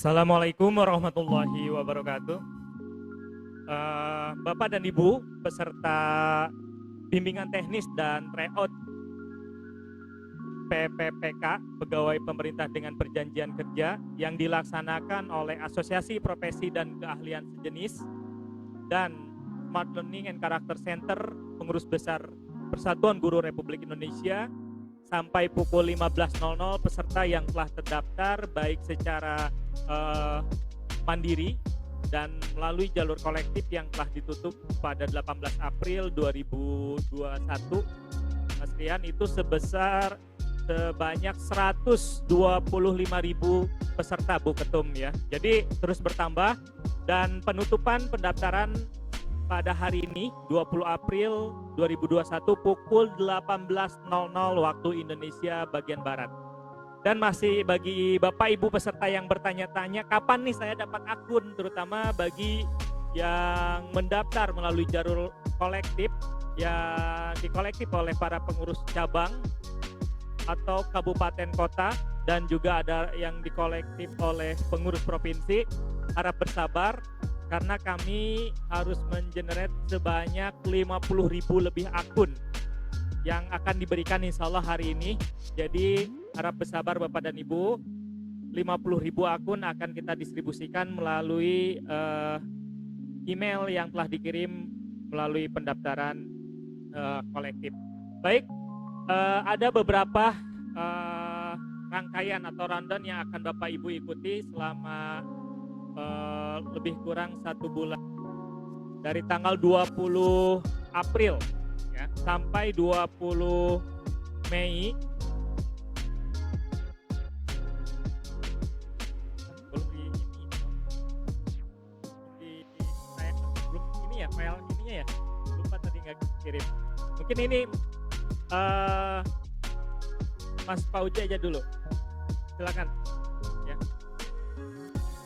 Assalamualaikum warahmatullahi wabarakatuh. Bapak dan Ibu peserta bimbingan teknis dan tryout PPPK Pegawai Pemerintah dengan Perjanjian Kerja yang dilaksanakan oleh Asosiasi Profesi dan Keahlian Sejenis dan Smart Learning and Character Center Pengurus Besar Persatuan Guru Republik Indonesia. Sampai pukul 15.00 peserta yang telah terdaftar baik secara mandiri dan melalui jalur kolektif yang telah ditutup pada 18 April 2021 Mas itu sebanyak 125.000 peserta Bu Ketum ya. Jadi terus bertambah dan penutupan pendaftaran pada hari ini 20 April 2021 pukul 18.00 waktu Indonesia bagian Barat. Dan masih bagi Bapak Ibu peserta yang bertanya-tanya kapan nih saya dapat akun, terutama bagi yang mendaftar melalui jalur kolektif yang dikolektif oleh para pengurus cabang atau kabupaten kota dan juga ada yang dikolektif oleh pengurus provinsi. Harap bersabar karena kami harus mengenerate sebanyak 50.000 lebih akun yang akan diberikan insya Allah hari ini. Jadi harap bersabar Bapak dan Ibu, 50.000 akun akan kita distribusikan melalui email yang telah dikirim melalui pendaftaran kolektif. Baik, ada beberapa rangkaian atau rundown yang akan Bapak Ibu ikuti selama lebih kurang 1 bulan dari tanggal 20 April ya, sampai 20 Mei. Belum ini ya file ininya ya, lupa tadi nggak kirim. Mungkin ini Mas Pauja aja dulu, silakan.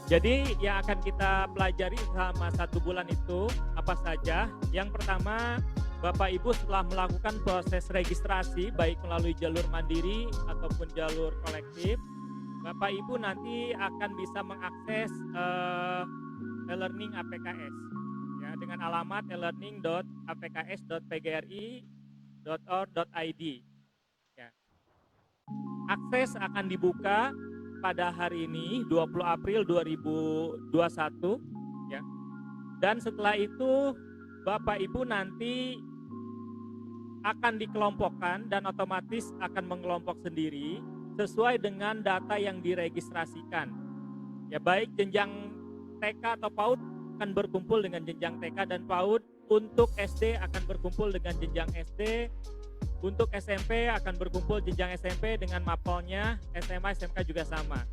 Jadi yang akan kita pelajari selama 1 bulan itu apa saja? Yang pertama, Bapak Ibu setelah melakukan proses registrasi baik melalui jalur mandiri ataupun jalur kolektif, Bapak Ibu nanti akan bisa mengakses e-learning APKS ya, dengan alamat elearning.apks.pgri.or.id ya. Akses akan dibuka pada hari ini 20 April 2021 ya. Dan setelah itu Bapak Ibu nanti akan dikelompokkan dan otomatis akan mengelompok sendiri sesuai dengan data yang diregistrasikan. Ya, baik jenjang TK atau PAUD akan berkumpul dengan jenjang TK dan PAUD, untuk SD akan berkumpul dengan jenjang SD. Untuk SMP akan berkumpul jenjang SMP dengan mapelnya, SMA, SMK juga sama.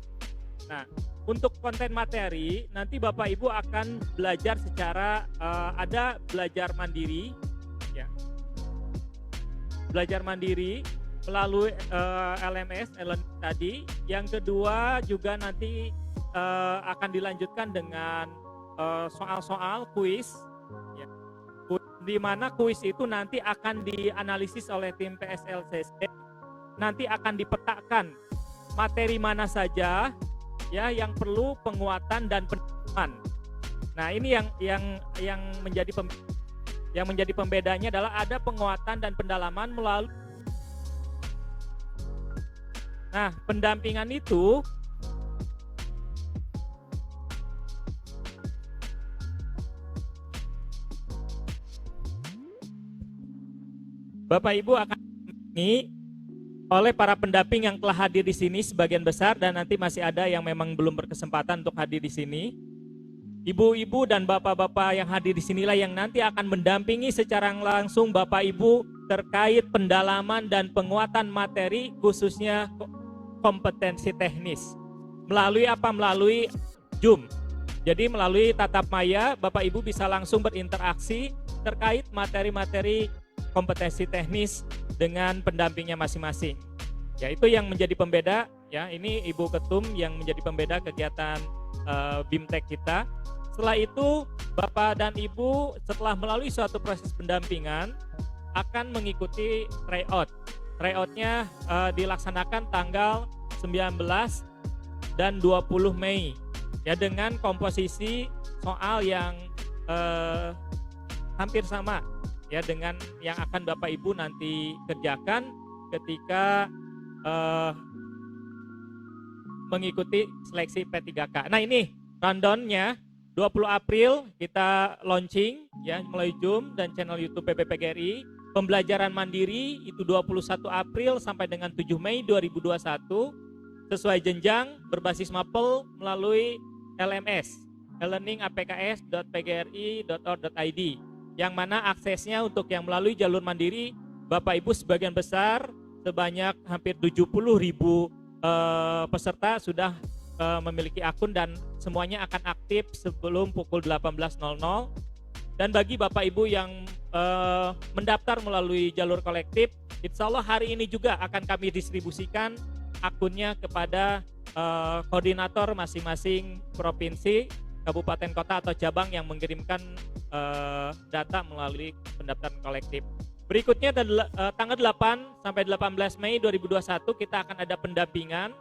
Nah, untuk konten materi nanti Bapak Ibu akan belajar secara ada belajar mandiri, ya. Belajar mandiri melalui LMS tadi. Yang kedua juga nanti akan dilanjutkan dengan soal-soal kuis. Ya, di mana kuis itu nanti akan dianalisis oleh tim PSLCC, nanti akan dipetakan materi mana saja ya yang perlu penguatan dan pendalaman. Nah, ini yang menjadi pembedanya adalah ada penguatan dan pendalaman melalui. Nah, pendampingan itu Bapak Ibu akan ini oleh para pendamping yang telah hadir di sini sebagian besar, dan nanti masih ada yang memang belum berkesempatan untuk hadir di sini. Ibu-ibu dan bapak-bapak yang hadir di sinilah yang nanti akan mendampingi secara langsung Bapak Ibu terkait pendalaman dan penguatan materi khususnya kompetensi teknis. Melalui apa? Melalui Zoom. Jadi melalui tatap maya Bapak Ibu bisa langsung berinteraksi terkait materi-materi kompetensi teknis dengan pendampingnya masing-masing. Ya, itu yang menjadi pembeda ya. Ini Ibu Ketum yang menjadi pembeda kegiatan BIMTEK kita. Setelah itu Bapak dan Ibu setelah melalui suatu proses pendampingan akan mengikuti tryout. Tryoutnya dilaksanakan tanggal 19 dan 20 Mei ya, dengan komposisi soal yang hampir sama ya dengan yang akan Bapak Ibu nanti kerjakan ketika mengikuti seleksi P3K. Nah, ini rundown-nya 20 April kita launching ya melalui Zoom dan channel YouTube PBPGRI. Pembelajaran mandiri itu 21 April sampai dengan 7 Mei 2021 sesuai jenjang berbasis mapel melalui LMS learningapks.pgri.org.id yang mana aksesnya untuk yang melalui jalur mandiri Bapak Ibu sebagian besar sebanyak hampir 70.000 peserta sudah memiliki akun dan semuanya akan aktif sebelum pukul 18.00. Dan bagi Bapak Ibu yang mendaftar melalui jalur kolektif, insya Allah hari ini juga akan kami distribusikan akunnya kepada koordinator masing-masing provinsi, kabupaten, kota atau cabang yang mengirimkan data melalui pendaftaran kolektif. Berikutnya tanggal 8 sampai 18 Mei 2021 kita akan ada pendampingan.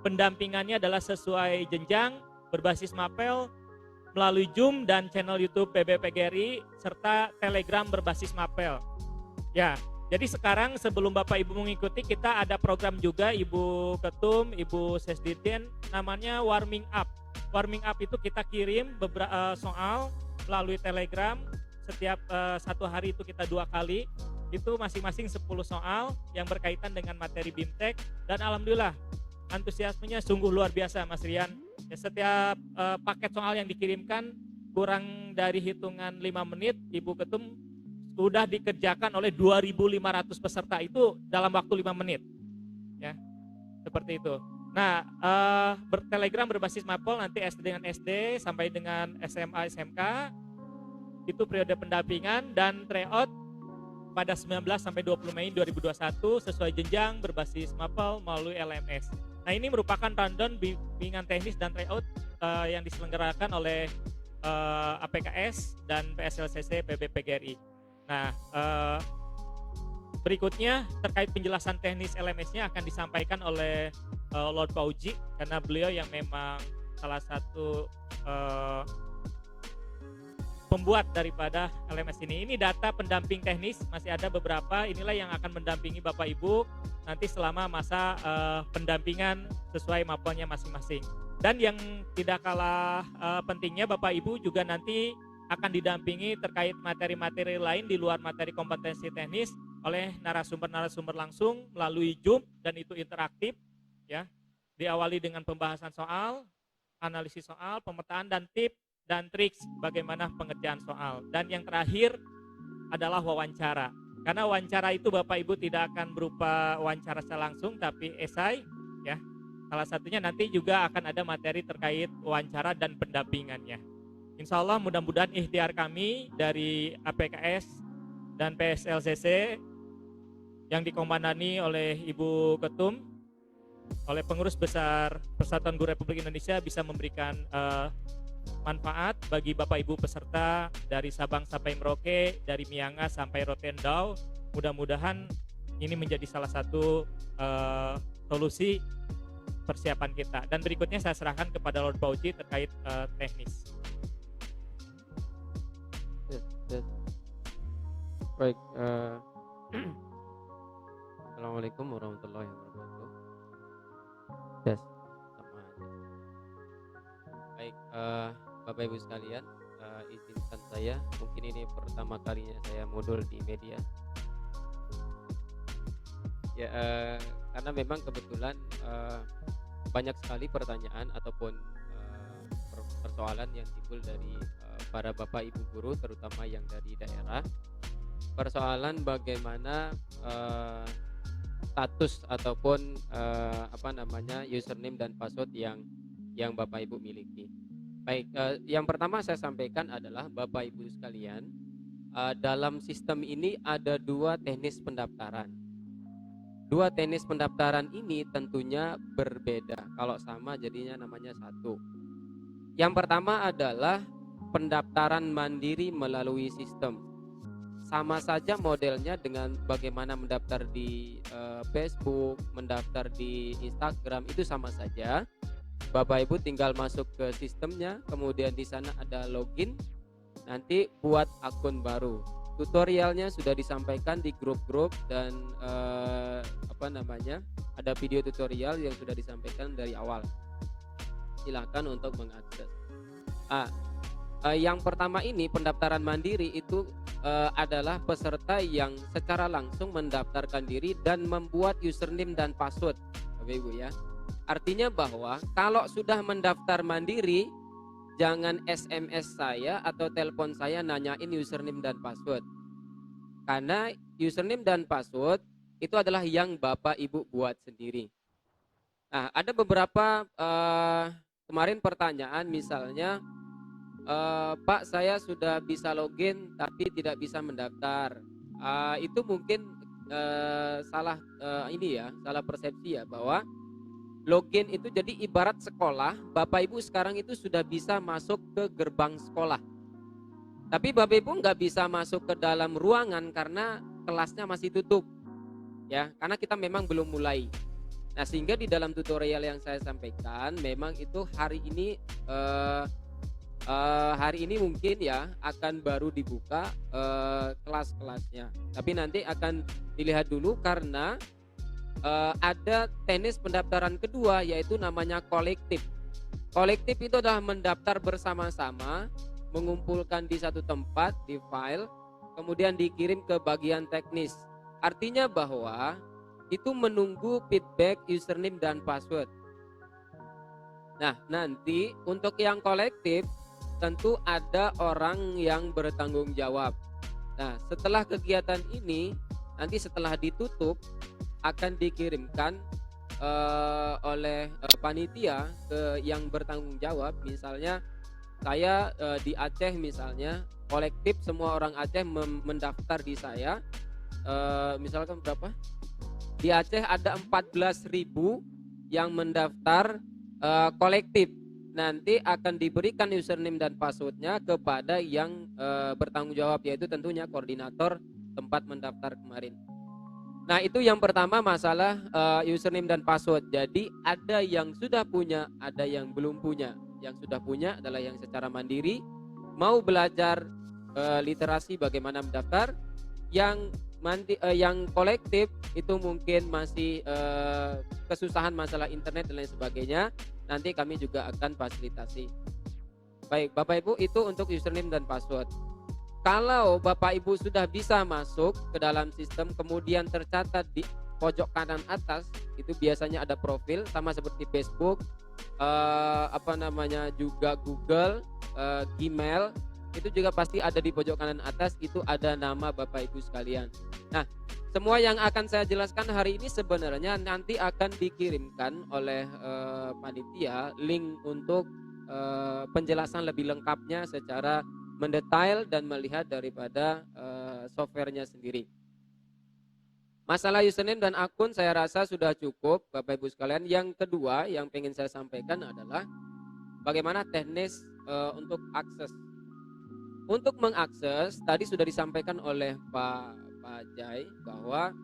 Pendampingannya adalah sesuai jenjang berbasis mapel melalui Zoom dan channel YouTube PBPGRI serta Telegram berbasis mapel. Ya, jadi sekarang sebelum Bapak Ibu mengikuti kita ada program juga Ibu Ketum, Ibu Sesdirjen namanya warming up. Warming up itu kita kirim beberapa soal melalui Telegram setiap satu hari itu kita 2 kali. Itu masing-masing 10 soal yang berkaitan dengan materi BIMTEK dan alhamdulillah antusiasmenya sungguh luar biasa Mas Rian. Ya, setiap paket soal yang dikirimkan kurang dari hitungan 5 menit Ibu Ketum sudah dikerjakan oleh 2.500 peserta itu dalam waktu 5 menit. Ya. Seperti itu. Nah, bertelegram berbasis mapel nanti SD dengan SD sampai dengan SMA SMK itu periode pendampingan dan tryout pada 19 sampai 20 Mei 2021 sesuai jenjang berbasis mapel melalui LMS. Nah, ini merupakan rundown bimbingan teknis dan tryout yang diselenggarakan oleh APKS dan PSLCC PBPGRI. Nah, berikutnya terkait penjelasan teknis LMS-nya akan disampaikan oleh Lord Pauji karena beliau yang memang salah satu pembuat daripada LMS ini. Ini data pendamping teknis, masih ada beberapa, inilah yang akan mendampingi Bapak Ibu nanti selama masa pendampingan sesuai mapelnya masing-masing. Dan yang tidak kalah pentingnya Bapak Ibu juga nanti akan didampingi terkait materi-materi lain di luar materi kompetensi teknis oleh narasumber-narasumber langsung melalui Zoom dan itu interaktif ya. Diawali dengan pembahasan soal, analisis soal, pemetaan dan tips dan trik bagaimana pengerjaan soal. Dan yang terakhir adalah wawancara. Karena wawancara itu Bapak Ibu tidak akan berupa wawancara secara langsung tapi esai ya. Salah satunya nanti juga akan ada materi terkait wawancara dan pendampingannya. Insya Allah mudah-mudahan ikhtiar kami dari APKS dan PSLCC yang dikomandani oleh Ibu Ketum, oleh pengurus besar Persatuan Guru Republik Indonesia bisa memberikan manfaat bagi Bapak Ibu peserta dari Sabang sampai Merauke, dari Miangas sampai Rotendao. Mudah-mudahan ini menjadi salah satu solusi persiapan kita. Dan berikutnya saya serahkan kepada Lord Pauji terkait teknis. Yes. Baik, Assalamualaikum warahmatullahi wabarakatuh. Yes, sama aja. Baik, Bapak Ibu sekalian, izinkan saya, mungkin ini pertama kalinya saya modul di media. Ya, karena memang kebetulan banyak sekali pertanyaan ataupun persoalan yang timbul dari para Bapak Ibu guru, terutama yang dari daerah. Persoalan bagaimana status ataupun username dan password yang Bapak Ibu miliki. Baik, yang pertama saya sampaikan adalah Bapak Ibu sekalian, dalam sistem ini ada 2 teknis pendaftaran. 2 teknis pendaftaran ini tentunya berbeda. Kalau sama jadinya namanya 1. Yang pertama adalah pendaftaran mandiri melalui sistem. Sama saja modelnya dengan bagaimana mendaftar di Facebook, mendaftar di Instagram, itu sama saja. Bapak Ibu tinggal masuk ke sistemnya, kemudian di sana ada login, nanti buat akun baru. Tutorialnya sudah disampaikan di grup-grup dan ada video tutorial yang sudah disampaikan dari awal. Silakan untuk mengakses. Yang pertama ini pendaftaran mandiri itu adalah peserta yang secara langsung mendaftarkan diri dan membuat username dan password, Bapak Ibu ya. Artinya bahwa kalau sudah mendaftar mandiri, jangan SMS saya atau telepon saya nanyain username dan password. Karena username dan password itu adalah yang Bapak Ibu buat sendiri. Nah, ada beberapa kemarin pertanyaan misalnya, Pak, saya sudah bisa login tapi tidak bisa mendaftar. Itu mungkin salah persepsi ya, bahwa login itu jadi ibarat sekolah. Bapak Ibu sekarang itu sudah bisa masuk ke gerbang sekolah. Tapi Bapak Ibu nggak bisa masuk ke dalam ruangan karena kelasnya masih tutup. Ya, karena kita memang belum mulai. Nah, sehingga di dalam tutorial yang saya sampaikan memang itu hari ini mungkin ya akan baru dibuka kelas-kelasnya. Tapi nanti akan dilihat dulu karena ada teknis pendaftaran kedua, yaitu namanya kolektif. Kolektif itu adalah mendaftar bersama-sama, mengumpulkan di satu tempat di file, kemudian dikirim ke bagian teknis. Artinya bahwa itu menunggu feedback username dan password. Nah, nanti untuk yang kolektif tentu ada orang yang bertanggung jawab. Nah, setelah kegiatan ini, nanti setelah ditutup akan dikirimkan oleh panitia ke yang bertanggung jawab. Misalnya saya di Aceh misalnya, kolektif semua orang Aceh mendaftar di saya. Misalkan berapa? Di Aceh ada 14.000 yang mendaftar kolektif. Nanti akan diberikan username dan passwordnya kepada yang bertanggung jawab, yaitu tentunya koordinator tempat mendaftar kemarin. Nah, itu yang pertama masalah username dan password. Jadi ada yang sudah punya, ada yang belum punya. Yang sudah punya adalah yang secara mandiri mau belajar literasi bagaimana mendaftar. Yang kolektif itu mungkin masih kesusahan masalah internet dan lain sebagainya. Nanti kami juga akan fasilitasi. Baik, Bapak Ibu, itu untuk username dan password. Kalau Bapak Ibu sudah bisa masuk ke dalam sistem, kemudian tercatat di pojok kanan atas, itu biasanya ada profil sama seperti Facebook, juga Google, Gmail, itu juga pasti ada di pojok kanan atas, itu ada nama Bapak Ibu sekalian. Nah, semua yang akan saya jelaskan hari ini sebenarnya nanti akan dikirimkan oleh panitia link untuk penjelasan lebih lengkapnya secara mendetail dan melihat daripada softwarenya sendiri. Masalah username dan akun saya rasa sudah cukup, Bapak Ibu sekalian. Yang kedua yang pengen saya sampaikan adalah bagaimana teknis untuk akses. Untuk mengakses tadi sudah disampaikan oleh Pak Jai bahwa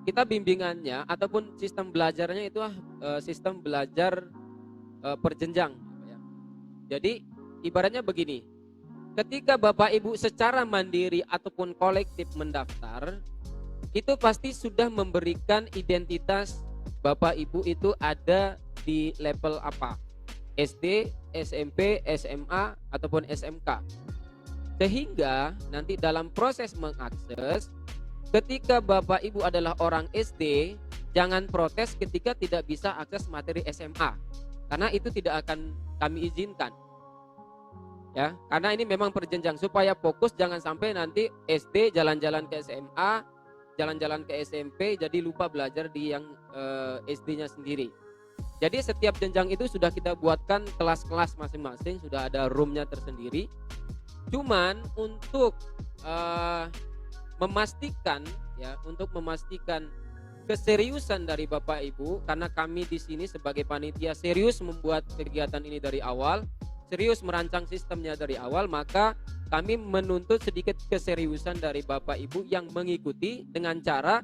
kita bimbingannya ataupun sistem belajarnya itu sistem belajar berjenjang. Jadi ibaratnya begini, ketika Bapak Ibu secara mandiri ataupun kolektif mendaftar, itu pasti sudah memberikan identitas Bapak Ibu itu ada di level apa, SD, SMP, SMA, ataupun SMK. Sehingga nanti dalam proses mengakses, ketika Bapak Ibu adalah orang SD, jangan protes ketika tidak bisa akses materi SMA, karena itu tidak akan kami izinkan. Ya, karena ini memang berjenjang supaya fokus, jangan sampai nanti SD jalan-jalan ke SMA, jalan-jalan ke SMP, jadi lupa belajar di yang SD-nya sendiri. Jadi setiap jenjang itu sudah kita buatkan kelas-kelas masing-masing, sudah ada room-nya tersendiri. Cuman untuk memastikan keseriusan dari Bapak Ibu, karena kami di sini sebagai panitia serius membuat kegiatan ini dari awal, serius merancang sistemnya dari awal, maka kami menuntut sedikit keseriusan dari Bapak Ibu yang mengikuti dengan cara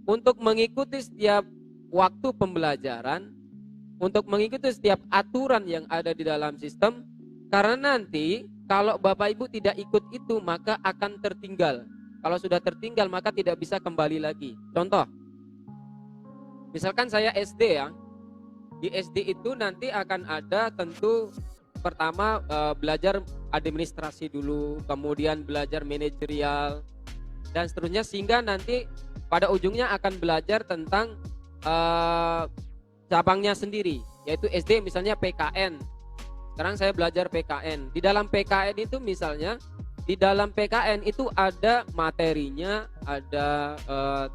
untuk mengikuti setiap waktu pembelajaran untuk mengikuti setiap aturan yang ada di dalam sistem, karena nanti kalau Bapak Ibu tidak ikut itu maka akan tertinggal. Kalau sudah tertinggal maka tidak bisa kembali lagi. Contoh, misalkan saya SD ya, di SD itu nanti akan ada tentu pertama belajar administrasi dulu, kemudian belajar manajerial dan seterusnya, sehingga nanti pada ujungnya akan belajar tentang cabangnya sendiri, yaitu SD misalnya PKN. Sekarang saya belajar PKN. Di dalam PKN itu misalnya, di dalam PKN itu ada materinya, ada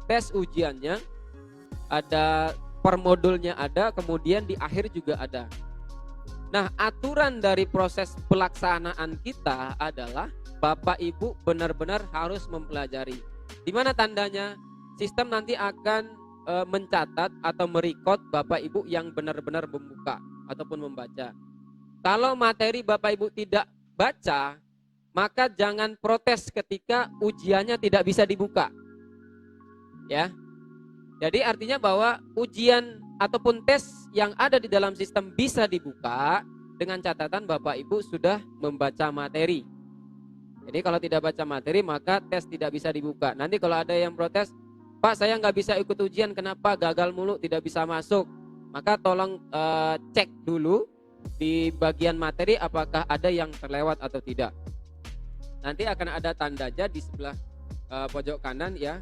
tes ujiannya, ada per modulnya ada, kemudian di akhir juga ada. Nah, aturan dari proses pelaksanaan kita adalah Bapak Ibu benar-benar harus mempelajari. Di mana tandanya? Sistem nanti akan mencatat atau merekod Bapak Ibu yang benar-benar membuka ataupun membaca. Kalau materi Bapak Ibu tidak baca, maka jangan protes ketika ujiannya tidak bisa dibuka. Ya. Jadi artinya bahwa ujian ataupun tes yang ada di dalam sistem bisa dibuka dengan catatan Bapak Ibu sudah membaca materi. Jadi kalau tidak baca materi maka tes tidak bisa dibuka. Nanti kalau ada yang protes, Pak saya nggak bisa ikut ujian, kenapa gagal mulu, tidak bisa masuk. Maka tolong cek dulu di bagian materi apakah ada yang terlewat atau tidak. Nanti akan ada tandanya di sebelah pojok kanan ya.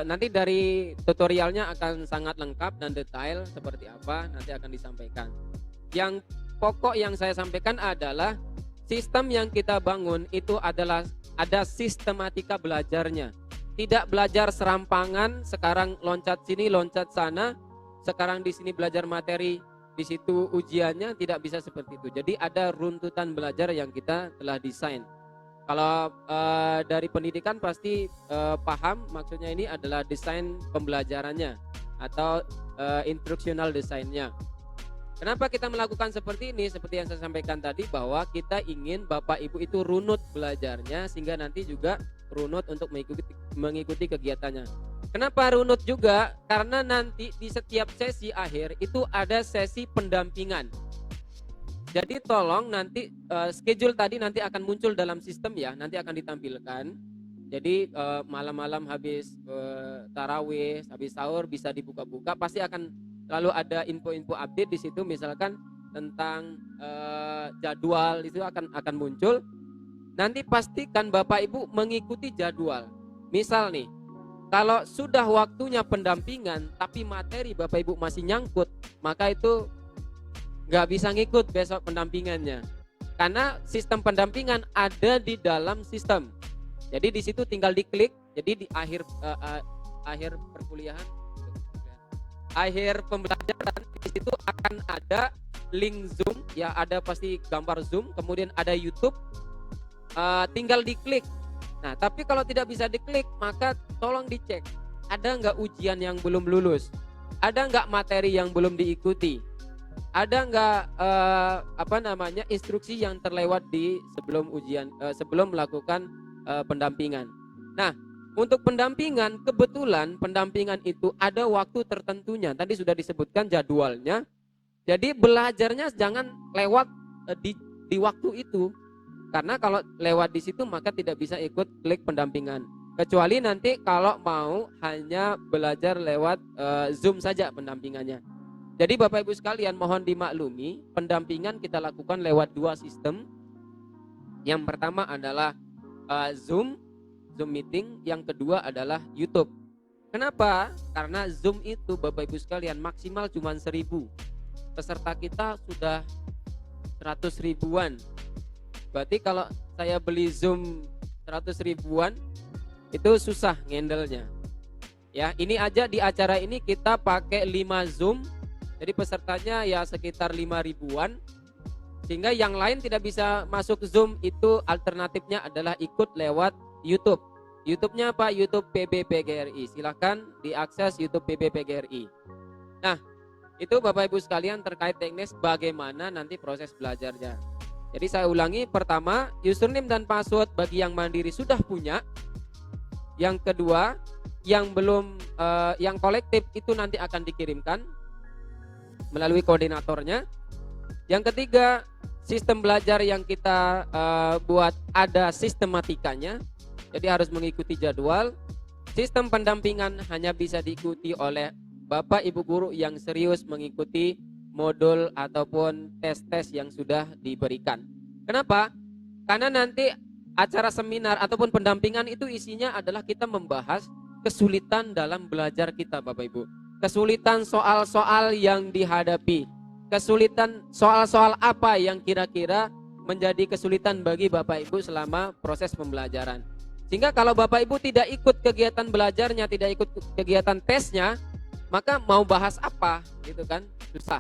Nanti dari tutorialnya akan sangat lengkap dan detail seperti apa nanti akan disampaikan. Yang pokok yang saya sampaikan adalah sistem yang kita bangun itu adalah ada sistematika belajarnya. Tidak belajar serampangan, sekarang loncat sini, loncat sana, sekarang di sini belajar materi, di situ ujiannya, tidak bisa seperti itu. Jadi ada runtutan belajar yang kita telah desain. Kalau dari pendidikan pasti paham maksudnya ini adalah desain pembelajarannya atau instructional desainnya. Kenapa kita melakukan seperti ini? Seperti yang saya sampaikan tadi bahwa kita ingin Bapak Ibu itu runut belajarnya sehingga nanti juga runut untuk mengikuti kegiatannya. Kenapa runut juga? Karena nanti di setiap sesi akhir itu ada sesi pendampingan. Jadi tolong nanti schedule tadi nanti akan muncul dalam sistem ya, nanti akan ditampilkan. Jadi malam-malam habis tarawih, habis sahur bisa dibuka-buka, pasti akan lalu ada info-info update di situ, misalkan tentang jadwal itu akan muncul. Nanti pastikan Bapak Ibu mengikuti jadwal. Misal nih, kalau sudah waktunya pendampingan tapi materi Bapak Ibu masih nyangkut, maka itu nggak bisa ngikut besok pendampingannya. Karena sistem pendampingan ada di dalam sistem. Jadi di situ tinggal diklik. Jadi di akhir perkuliahan, akhir pembelajaran di situ akan ada link Zoom ya, ada pasti gambar Zoom, kemudian ada YouTube, tinggal diklik. Nah tapi kalau tidak bisa diklik maka tolong dicek ada nggak ujian yang belum lulus, ada nggak materi yang belum diikuti, ada nggak instruksi yang terlewat di sebelum ujian, sebelum melakukan pendampingan. Nah untuk pendampingan, kebetulan pendampingan itu ada waktu tertentunya. Tadi sudah disebutkan jadwalnya. Jadi belajarnya jangan lewat di waktu itu. Karena kalau lewat di situ maka tidak bisa ikut klik pendampingan. Kecuali nanti kalau mau hanya belajar lewat Zoom saja pendampingannya. Jadi Bapak Ibu sekalian mohon dimaklumi, pendampingan kita lakukan lewat dua sistem. Yang pertama adalah Zoom meeting, yang kedua adalah YouTube. Kenapa? Karena Zoom itu Bapak Ibu sekalian maksimal cuma 1000. Peserta kita sudah 100 ribuan. Berarti kalau saya beli Zoom 100 ribuan itu susah ngendelnya. Ya, ini aja di acara ini kita pakai 5 Zoom. Jadi pesertanya ya sekitar 5 ribuan. Sehingga yang lain tidak bisa masuk Zoom, itu alternatifnya adalah ikut lewat YouTube. YouTube-nya apa? YouTube PBPGRI. Silahkan diakses YouTube PBPGRI. Nah, itu Bapak Ibu sekalian terkait teknis bagaimana nanti proses belajarnya. Jadi saya ulangi, pertama username dan password bagi yang mandiri sudah punya. Yang kedua, yang belum yang kolektif itu nanti akan dikirimkan melalui koordinatornya. Yang ketiga, sistem belajar yang kita buat ada sistematikanya, jadi harus mengikuti jadwal. Sistem pendampingan hanya bisa diikuti oleh Bapak Ibu guru yang serius mengikuti modul ataupun tes-tes yang sudah diberikan. Kenapa? Karena nanti acara seminar ataupun pendampingan itu isinya adalah kita membahas kesulitan dalam belajar kita, Bapak Ibu. Kesulitan soal-soal yang dihadapi. Kesulitan soal-soal apa yang kira-kira menjadi kesulitan bagi Bapak Ibu selama proses pembelajaran. Sehingga kalau Bapak Ibu tidak ikut kegiatan belajarnya, tidak ikut kegiatan tesnya, maka mau bahas apa gitu kan, susah.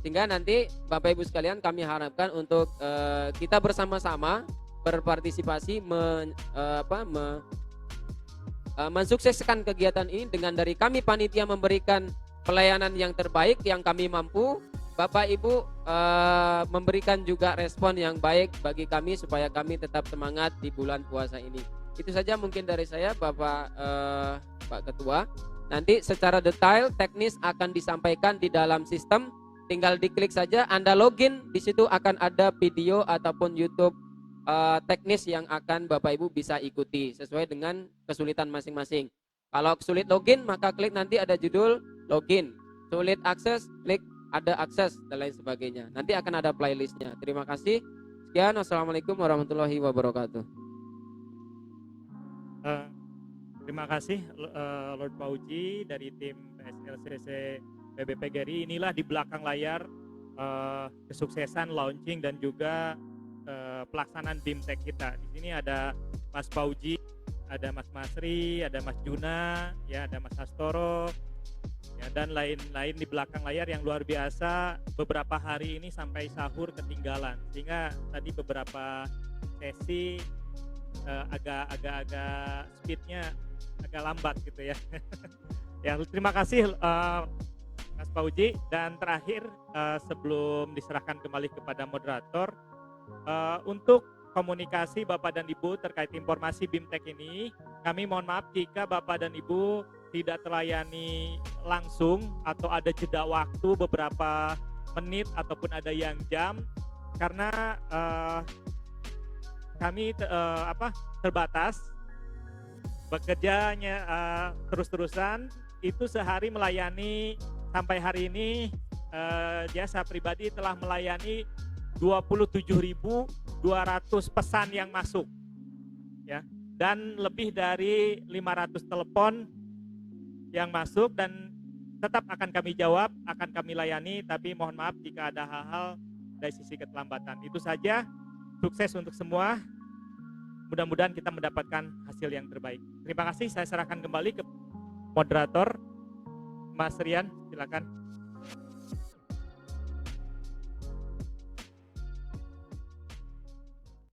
Sehingga nanti Bapak Ibu sekalian kami harapkan untuk kita bersama-sama berpartisipasi mensukseskan kegiatan ini dengan dari kami panitia memberikan pelayanan yang terbaik yang kami mampu. Bapak Ibu memberikan juga respon yang baik bagi kami supaya kami tetap semangat di bulan puasa ini. Itu saja mungkin dari saya, Pak Ketua. Nanti secara detail teknis akan disampaikan di dalam sistem. Tinggal diklik saja, Anda login, di situ akan ada video ataupun YouTube teknis yang akan Bapak Ibu bisa ikuti sesuai dengan kesulitan masing-masing. Kalau sulit login, maka klik nanti ada judul login. Sulit akses, klik ada akses dan lain sebagainya. Nanti akan ada playlistnya. Terima kasih. Sekian, wassalamualaikum warahmatullahi wabarakatuh. Terima kasih Lord Pauji dari tim PSLCC PBPGRI. Inilah di belakang layar kesuksesan launching dan juga pelaksanaan BIMTEK kita. Di sini ada Mas Pauji, ada Mas Masri, ada Mas Juna, ya ada Mas Hastoro, ya, dan lain-lain di belakang layar yang luar biasa. Beberapa hari ini sampai sahur ketinggalan, sehingga tadi beberapa sesi agak speednya agak lambat gitu ya. Ya, terima kasih Mas Pauji. Dan terakhir sebelum diserahkan kembali kepada moderator, untuk komunikasi Bapak dan Ibu terkait informasi BIMTEK ini, kami mohon maaf jika Bapak dan Ibu tidak terlayani langsung atau ada jeda waktu beberapa menit ataupun ada yang jam, karena kami terbatas bekerjanya terus-terusan. Itu sehari melayani sampai hari ini jasa pribadi telah melayani 27.200 pesan yang masuk, ya, dan lebih dari 500 telepon yang masuk, dan tetap akan kami jawab, akan kami layani, tapi mohon maaf jika ada hal-hal dari sisi keterlambatan. Itu saja. Sukses untuk semua. Mudah-mudahan kita mendapatkan hasil yang terbaik. Terima kasih. Saya serahkan kembali ke moderator Mas Rian, silakan.